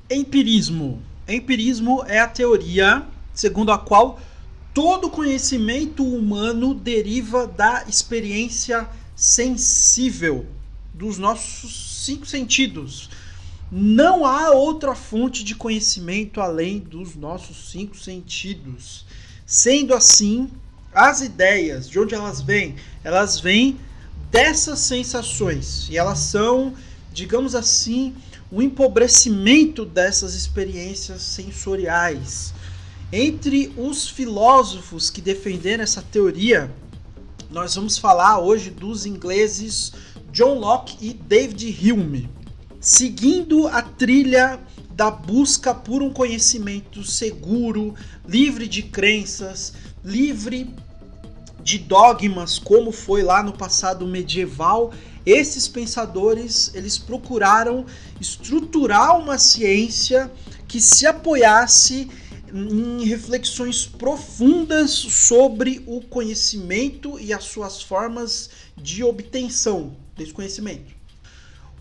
Empirismo. Empirismo é a teoria segundo a qual todo conhecimento humano deriva da experiência sensível dos nossos 5 sentidos. Não há outra fonte de conhecimento além dos nossos 5 sentidos. Sendo assim, as ideias, de onde elas vêm? Elas vêm dessas sensações. E elas são, digamos assim, o empobrecimento dessas experiências sensoriais. Entre os filósofos que defenderam essa teoria, nós vamos falar hoje dos ingleses John Locke e David Hume. Seguindo a trilha da busca por um conhecimento seguro, livre de crenças, livre de dogmas, como foi lá no passado medieval, esses pensadores, eles procuraram estruturar uma ciência que se apoiasse em reflexões profundas sobre o conhecimento e as suas formas de obtenção desse conhecimento.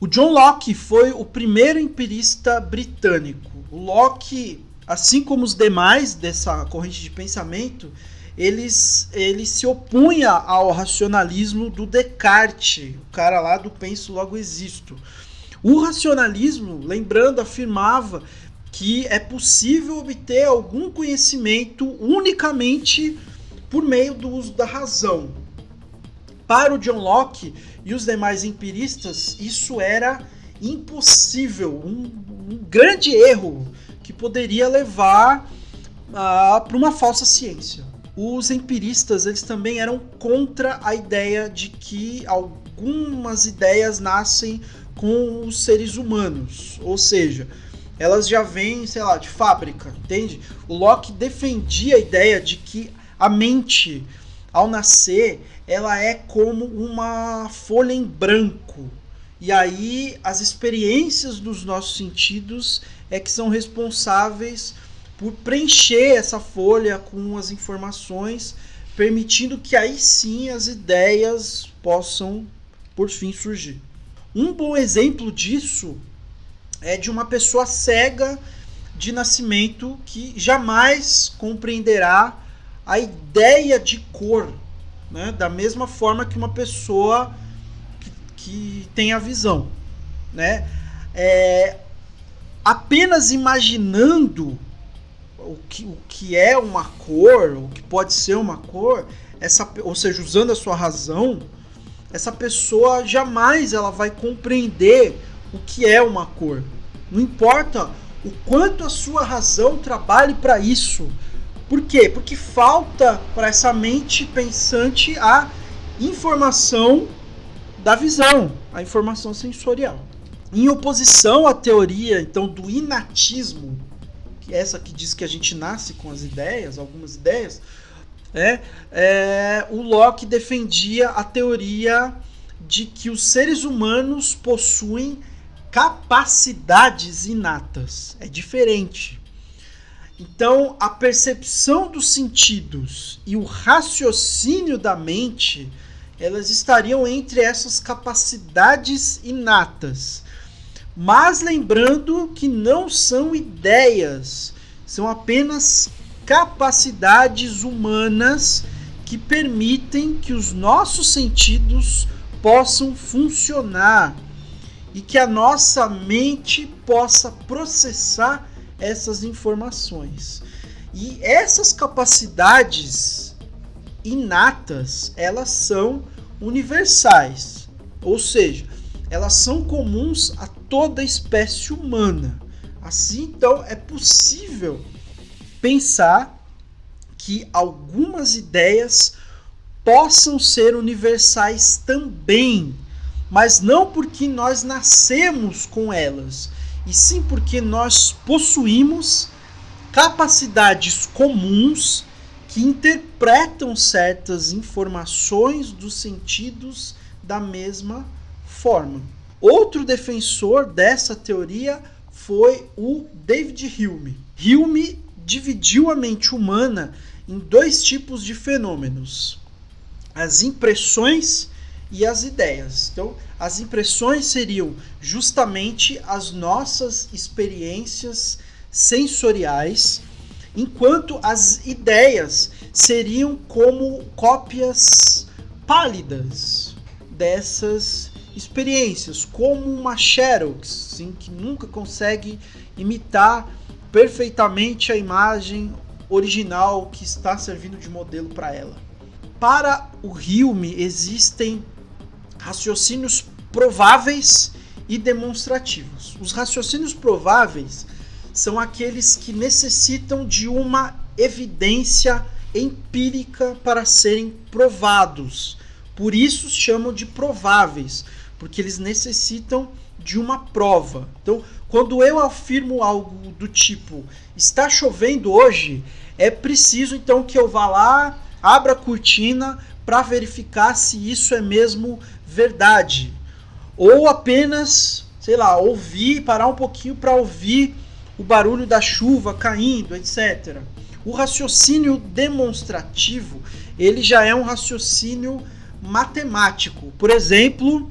O John Locke foi o primeiro empirista britânico. O Locke, assim como os demais dessa corrente de pensamento, ele se opunha ao racionalismo do Descartes, o cara lá do penso logo existo. O racionalismo, lembrando, afirmava que é possível obter algum conhecimento unicamente por meio do uso da razão. Para o John Locke e os demais empiristas, isso era impossível, um grande erro que poderia levar para uma falsa ciência. Os empiristas, eles também eram contra a ideia de que algumas ideias nascem com os seres humanos, ou seja, elas já vêm, sei lá, de fábrica, entende? O Locke defendia a ideia de que a mente, ao nascer, ela é como uma folha em branco. E aí as experiências dos nossos sentidos é que são responsáveis por preencher essa folha com as informações, permitindo que aí sim as ideias possam, por fim, surgir. Um bom exemplo disso é de uma pessoa cega de nascimento que jamais compreenderá a ideia de cor, né? Da mesma forma que uma pessoa que tem a visão, né? Apenas imaginando o que é uma cor, o que pode ser uma cor, ou seja, usando a sua razão, essa pessoa jamais ela vai compreender o que é uma cor. Não importa o quanto a sua razão trabalhe para isso. Por quê? Porque falta para essa mente pensante a informação da visão, a informação sensorial. Em oposição à teoria, então, do inatismo, que é essa que diz que a gente nasce com as ideias, algumas ideias, o Locke defendia a teoria de que os seres humanos possuem capacidades inatas. É diferente. Então, a percepção dos sentidos e o raciocínio da mente, elas estariam entre essas capacidades inatas. Mas lembrando que não são ideias, são apenas capacidades humanas que permitem que os nossos sentidos possam funcionar e que a nossa mente possa processar essas informações. E essas capacidades inatas, elas são universais, ou seja, elas são comuns a toda a espécie humana. Assim, então, é possível pensar que algumas ideias possam ser universais também, mas não porque nós nascemos com elas, e sim porque nós possuímos capacidades comuns que interpretam certas informações dos sentidos da mesma forma. Outro defensor dessa teoria foi o David Hume. Hume dividiu a mente humana em 2 tipos de fenômenos: as impressões e as ideias. Então, as impressões seriam justamente as nossas experiências sensoriais, enquanto as ideias seriam como cópias pálidas dessas experiências, como uma Xerox, assim, que nunca consegue imitar perfeitamente a imagem original que está servindo de modelo para ela. Para o Hume existem raciocínios prováveis e demonstrativos. Os raciocínios prováveis são aqueles que necessitam de uma evidência empírica para serem provados. Por isso chamam de prováveis, porque eles necessitam de uma prova. Então, quando eu afirmo algo do tipo está chovendo hoje, é preciso então que eu vá lá, abra a cortina para verificar se isso é mesmo verdade. Ou apenas, sei lá, ouvir, parar um pouquinho para ouvir o barulho da chuva caindo, etc. O raciocínio demonstrativo, ele já é um raciocínio matemático. Por exemplo,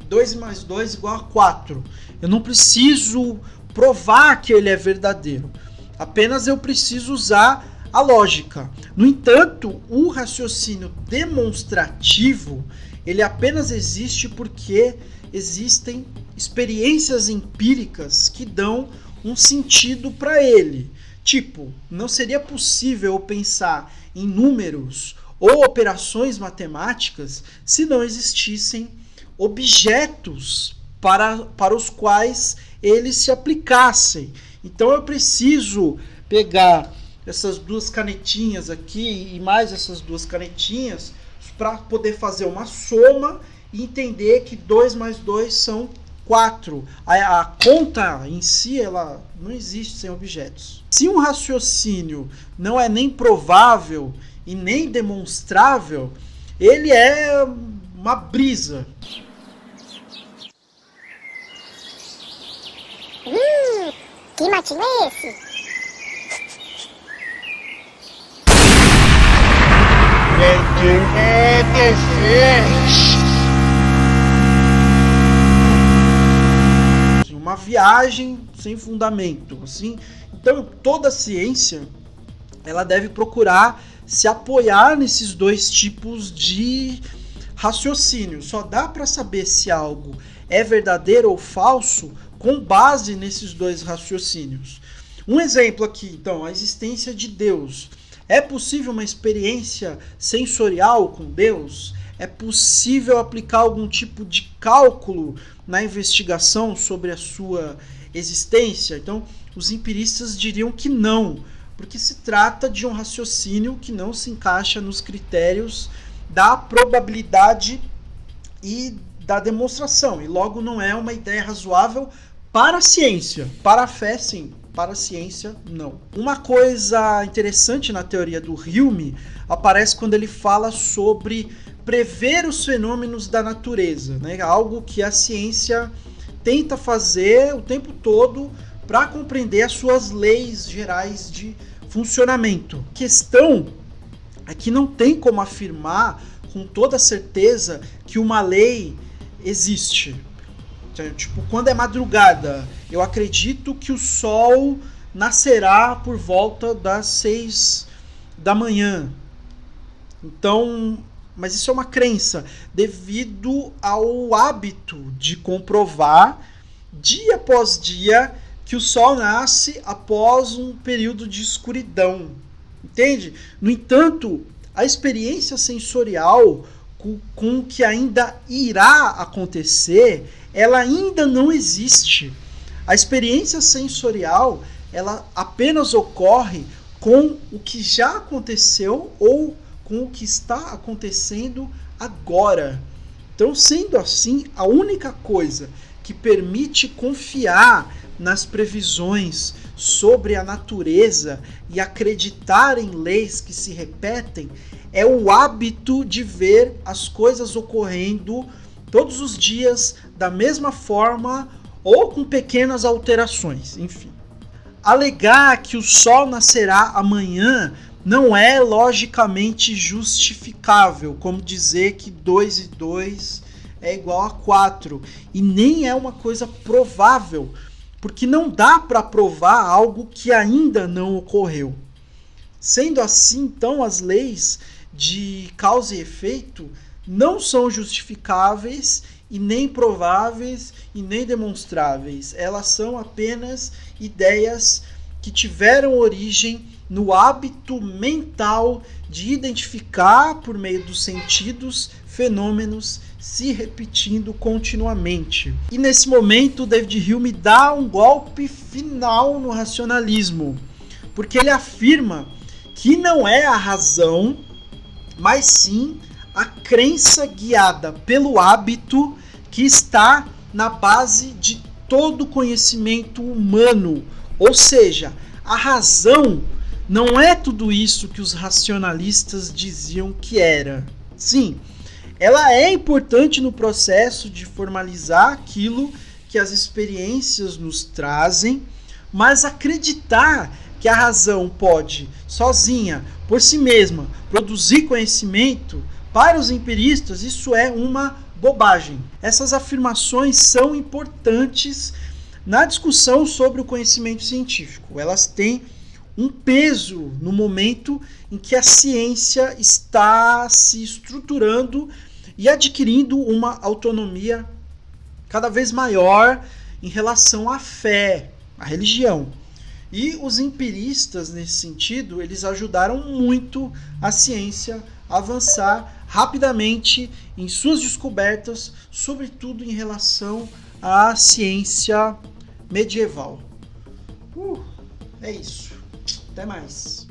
2 mais 2 igual a 4. Eu não preciso provar que ele é verdadeiro. Apenas eu preciso usar a lógica. No entanto, o raciocínio demonstrativo, ele apenas existe porque existem experiências empíricas que dão um sentido para ele. Tipo, não seria possível pensar em números ou operações matemáticas se não existissem objetos para os quais eles se aplicassem. Então eu preciso pegar essas duas canetinhas aqui e mais essas duas canetinhas para poder fazer uma soma e entender que 2 mais 2 são 4. A conta em si, ela não existe sem objetos. Se um raciocínio não é nem provável e nem demonstrável, ele é uma brisa. Que matinho é esse? Uma viagem sem fundamento, assim. Então, toda ciência, ela deve procurar se apoiar nesses dois tipos de raciocínio. Só dá para saber se algo é verdadeiro ou falso com base nesses dois raciocínios. Um exemplo aqui, então, a existência de Deus. É possível uma experiência sensorial com Deus? É possível aplicar algum tipo de cálculo na investigação sobre a sua existência? Então, os empiristas diriam que não, porque se trata de um raciocínio que não se encaixa nos critérios da probabilidade e da demonstração, e logo não é uma ideia razoável para a ciência. Para a fé, sim. Para a ciência, não. Uma coisa interessante na teoria do Hume aparece quando ele fala sobre prever os fenômenos da natureza, né? Algo que a ciência tenta fazer o tempo todo para compreender as suas leis gerais de funcionamento. A questão é que não tem como afirmar com toda certeza que uma lei existe. Tipo, quando é madrugada, eu acredito que o sol nascerá por volta das 6 da manhã. Então, mas isso é uma crença devido ao hábito de comprovar dia após dia que o sol nasce após um período de escuridão. Entende? No entanto, a experiência sensorial com o que ainda irá acontecer, ela ainda não existe. A experiência sensorial, ela apenas ocorre com o que já aconteceu ou com o que está acontecendo agora. Então, sendo assim, a única coisa que permite confiar nas previsões sobre a natureza e acreditar em leis que se repetem é o hábito de ver as coisas ocorrendo todos os dias da mesma forma ou com pequenas alterações, enfim. Alegar que o sol nascerá amanhã não é logicamente justificável, como dizer que 2 e 2 é igual a 4, e nem é uma coisa provável, porque não dá para provar algo que ainda não ocorreu. Sendo assim, então, as leis de causa e efeito não são justificáveis e nem prováveis e nem demonstráveis. Elas são apenas ideias que tiveram origem no hábito mental de identificar, por meio dos sentidos, fenômenos se repetindo continuamente. E nesse momento, David Hume dá um golpe final no racionalismo, porque ele afirma que não é a razão, mas sim a crença guiada pelo hábito que está na base de todo conhecimento humano. Ou seja, a razão não é tudo isso que os racionalistas diziam que era. Sim, ela é importante no processo de formalizar aquilo que as experiências nos trazem, mas acreditar que a razão pode, sozinha, por si mesma, produzir conhecimento, para os empiristas, isso é uma bobagem. Essas afirmações são importantes na discussão sobre o conhecimento científico. Elas têm um peso no momento em que a ciência está se estruturando e adquirindo uma autonomia cada vez maior em relação à fé, à religião. E os empiristas, nesse sentido, eles ajudaram muito a ciência a avançar rapidamente em suas descobertas, sobretudo em relação à ciência medieval. É isso. Até mais.